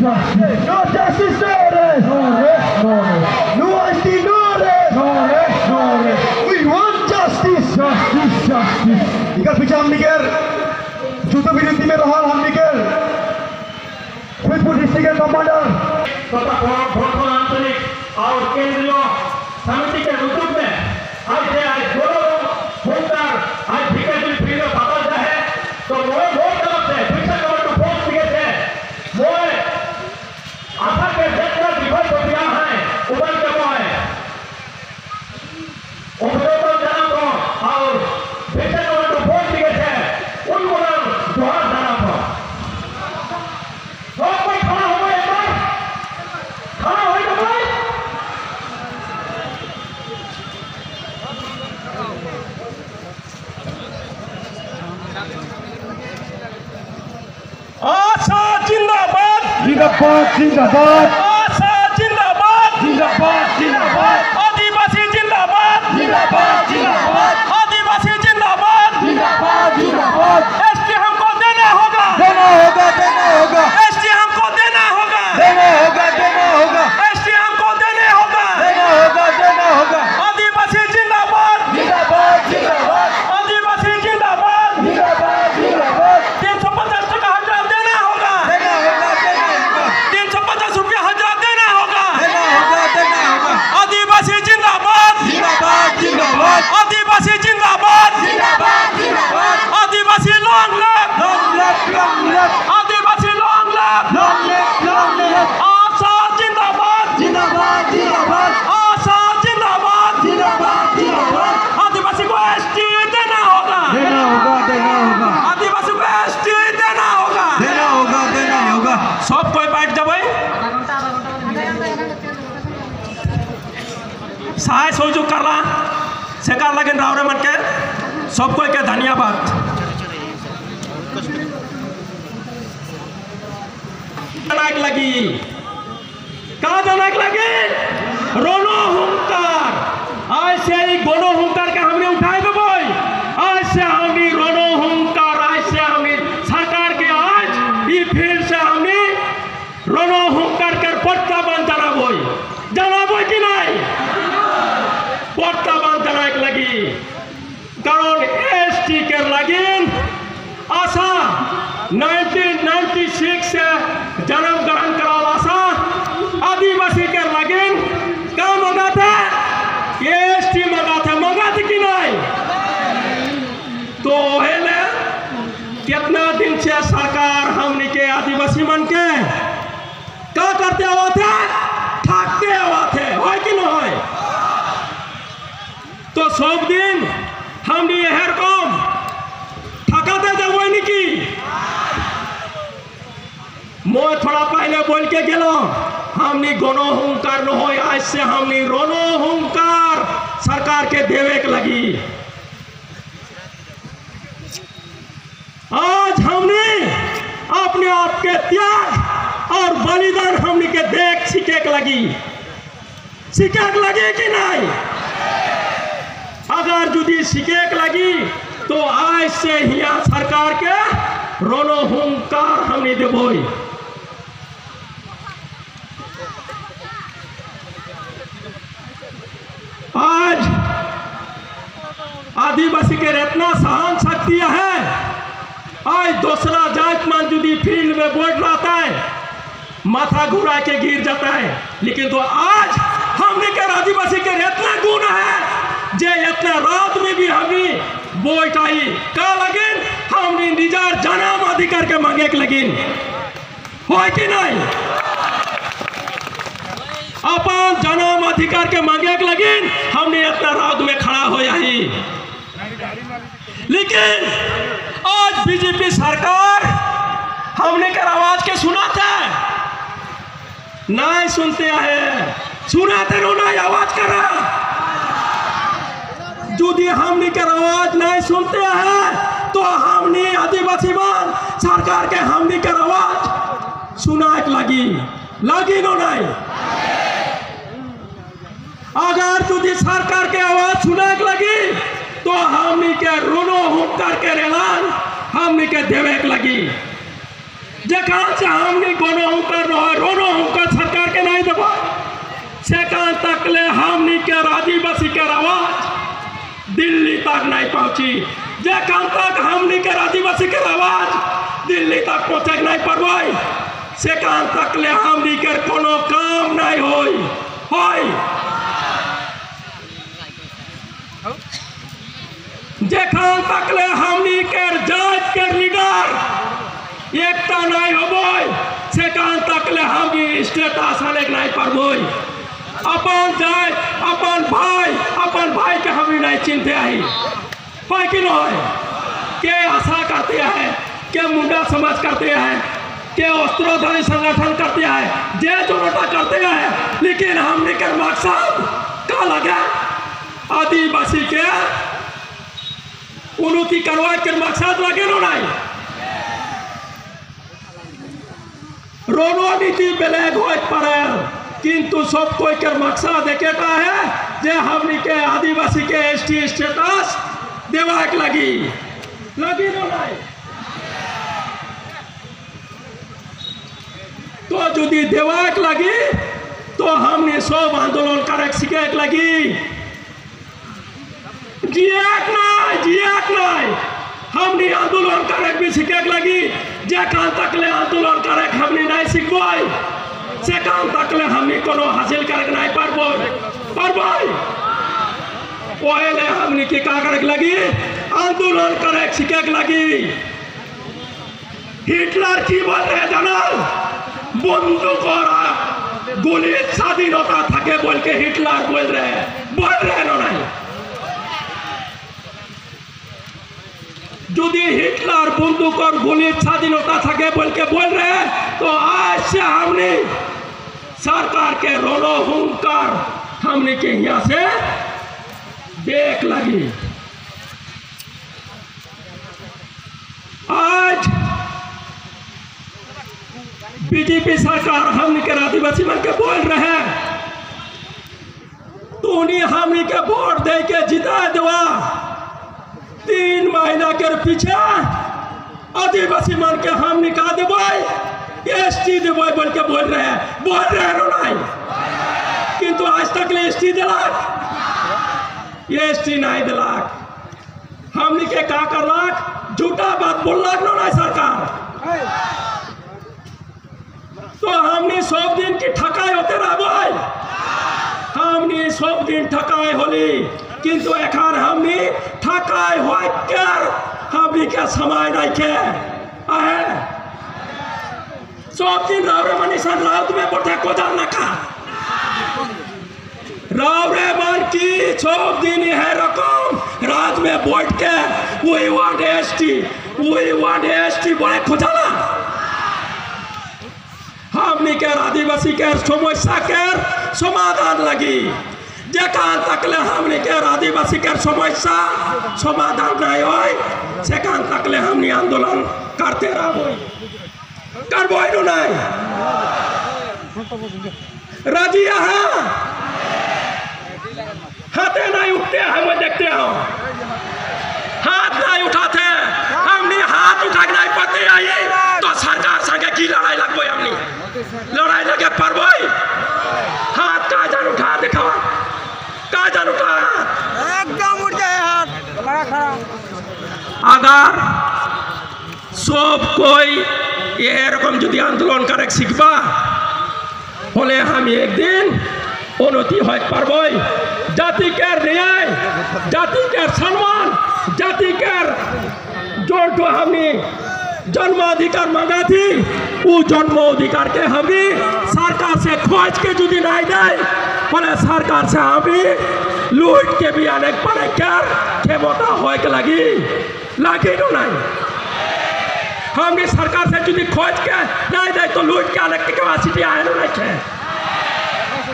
justice. No justice, no rest. No rest, no rest. No honesty, no rest. No rest, no rest. We want justice. Justice, justice. Ikat picture हम निकल जुटो विनती में रहा हम निकल Faridpur district के commander तथा भोरपुर आंचलिक और केंद्रीय समिति के रुद्र में आज से आज दोनों होकर आज भिकाजी फ्रीडम बाबा जाए तो वो तरफ से फिर कवर टू फोर्स दिए थे वो आशा के जैसा विभाग को दिया है उबल के वो है उपरोक्त जाना को और फिर कवर टू फोर्स दिए थे उनको जोहार जाना को और कोई खड़ा हो एक बार खड़ा हो एक बार आशा जिंदाबाद जिंदाबाद जिंदाबाद आशा जिंदाबाद जिंदाबाद जिंदाबाद आदिवासी जिंदाबाद जिंदाबाद जिंदाबाद आदिवासी जिंदाबाद जिंदाबाद जिंदाबाद एसटी हमको देना होगा देना होगा देना होगा एसटी हमको देना होगा देना होगा देना होगा एसटी हमको देने होगा देना होगा देना होगा आदिवासी जिंदाबाद जिंदाबाद जिंदाबाद आदिवासी जिंदाबाद जिंदाबाद जिंदाबाद 350 टका हजरा देना होगा देना होगा देना होगा 350 रुपया हजरा देना होगा देना होगा आदिवासी जिंदाबाद जिंदाबाद जिंदाबाद आदिवासी जिंदाबाद जिंदाबाद जिंदाबाद आदिवासी लॉन्ग लिव long live आदिवासी लॉन्ग लिव long live आशा जिंदाबाद जिंदाबाद जिंदाबाद आशा जिंदाबाद जिंदाबाद जिंदाबाद आदिवासी को एसटी देना होगा देना होगा आदिवासी को एसटी देना होगा देना होगा सब कोई बैठ जाबे सहाय सहयोग करला सेकार लगन रावरे मन के सब कोई के धन्यवाद जनक लगी का जनक लगी रोनो हुंकार आज से ही गोनो हुंकार के हमने उठाए देबो आज से हमने रोनो हुंकार आज से हमने सरकार के आज ये फिर से हमने रोनो हुंकार कर प्रत्यावन जनाबो कि नहीं प्रत्यावन जनक लगी कारण एसटी के लगिन आशा 1996 से जन्म ग्रहण कराल आशा आदिवासी के लगिन क्या मंगा था एसटी मंगा थे कि नहीं तो हेले कितना दिन से सरकार हमने के आदिवासी मन के क्या करते हुआ थे थकते हुआ थे हो कि नहीं हो तो सब दिन हमने यह रकम थकाते जब वही नहीं की मैं थोड़ा पहले बोल के गेलो हमने गोनो हुंकार न हो आज से हमने रोनो हुंकार सरकार के देवे के लगी आज हमने अपने आप के त्याग और बलिदान हमने के देख सीखे के लगी कि नहीं अगर जुदी सीखे के लगी तो आज से यहाँ सरकार के रोनो हुंकार हमने देबो आज आदिवासी के इतना सहन शक्ति है आज दूसरा जात मान जुदी फील्ड में बोल रहा है माथा घुरा के गिर जाता है लेकिन तो आज हमने के आदिवासी के इतना गुण है जे इतना रात में भी हमने बोटाई का लगिन हमने निजार जन्म अधिकार के मांगे के लगिन हो कि नहीं अपन जन्म अधिकार के मांगे के लगिन हमने इतना रात में खड़ा हो ही लेकिन आज बीजेपी सरकार हमने के आवाज के सुना था नहीं सुनते हैं सुना थे नहीं आवाज करा यदि हमने के आवाज नहीं सुनते हैं तो हमने आदिवासी मान सरकार के हमने के आवाज सुना लगी नो नहीं अगर यदि सरकार के आवाज सुना लगी तो हमने के रोनो हुंकार के ऐलान हमने के देवे लगी जेखान से हमने गणहुंकार रणहुंकार सरकार के नहीं देव सेखान तकले हमनी के आदिवासी के आवाज दिल्ली तक नहीं पहुंची। जेखान तक हमनी के आदिवासी के आवाज दिल्ली तक पहुंचे नहीं पारबई सेखान तकले हमनी के कोनो काम नहीं होई। जेखान तकले हमनी के जात के लीडर एकता नहीं होबई सेखान तकले हमनी स्टेटस हाले नहीं पारबई। अपन जात अपन भाई के हमनी नहीं चिंते आई पाई कि नहीं के आशा करते हैं के मुंडा समाज करते हैं के अस्त्रोधारी संगठन करते हैं जे जनता करते हैं, लेकिन हमने के मकसद का लगे आदिवासी के उन्नति करवा के मकसद लगे नहीं। रणनीति बेलेग हो पड़े किंतु सब कोई के मकसद एक है जे हमने के आदिवासी के एसटी स्टेटस देवाक लगी नहीं। तो यदि देवाक लगी तो हमने सब आंदोलन करे सीखे लगी जियाक नहीं हमने आंदोलन करे भी सीखे लगी। जेखान तकले आंदोलन करे हमने नहीं सीखबई सेखान तकले हमने कोनो हासिल करे नहीं पारबई। ओहेले हमने की का करे लगी आंदोलन करे सीखे लगी। हिटलर की बोल रहे जानल बंदूक और गोली स्वाधीनता থাকে बोल के हिटलर बोल रहे नहीं। यदि हिटलर बंदूक और गोली स्वाधीनता থাকে बोल रहे तो आज से हमने सरकार के रणहुंकार हमने के यहाँ से देख लगी। आज बीजेपी सरकार हमने के आदिवासी मन के बोल रहे हैं तो उन्हें हमने के वोट दे के जिता देवा 3 महीना के पीछे आदिवासी मन के हम निकाल देव एसटी देव बोल रहे हैं नहीं किंतु आज तक एसटी दिलाक एसटी नहीं दिलाक हमने के का करलाक झूठा बात बोललाक नहीं सरकार। तो हमने सब दिन की ठकाई होते रह हमने सब दिन ठकाई होली किंतु एखान हमने ठकाई होकर हमने के समय नहीं के सब दिन रावरे मनीषा राउत में बोलते को जानना का रावरे मन की सब दिन है रकम रात में बैठ के we want ST बोले खोजाना हमने के आदिवासी के समस्या के समाधान लगी। जेखान तकले हमने के आदिवासी के समस्या समाधान नहीं हो सेखान तकले हमने आंदोलन करते करबो नहीं राजी है हाथे नहीं उठते हैं मैं देखते हो हाथ नहीं उठाते हमने हाथ उठा नहीं पाते आइए तो सरकार संगे की लड़ाई लगबो हमने लड़ाई लगे परबई हाथ का जान उठा दिखावा का जान उठा एकदम उठ जाए हाथ अगर सब कोई ये रकम यदि आंदोलन करे शिखबा होले हम एक दिन उन्नति हो पारबई जाति के न्याय जाति के सम्मान जाति के जो हमने जन्म अधिकार मांगा थी वो जन्म अधिकार के हमें सरकार से खोज के यदि नहीं दे बोले सरकार से हमें लूट के भी अनेक पड़े क्षमता हो लगी नहीं हमने सरकार से यदि खोज के नहीं दे तो लूट के अनेक कैपेसिटी आए नहीं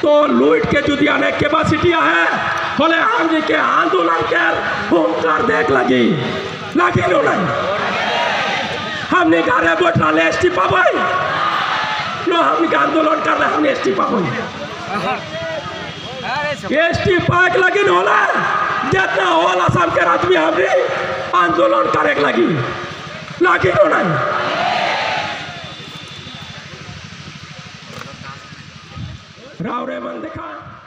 तो लूट के यदि अनेक कैपेसिटी है बोले हमने के आंदोलन के हुंकार देख लगी नहीं हमने घरे बैठा ले एसटी पाबई नो हमने आंदोलन कर रहे हमने एसटी पाबई एसटी पाक लगी होला जितना होला असम के आदमी हमने आंदोलन करे लगी नहीं रावरे मन देखा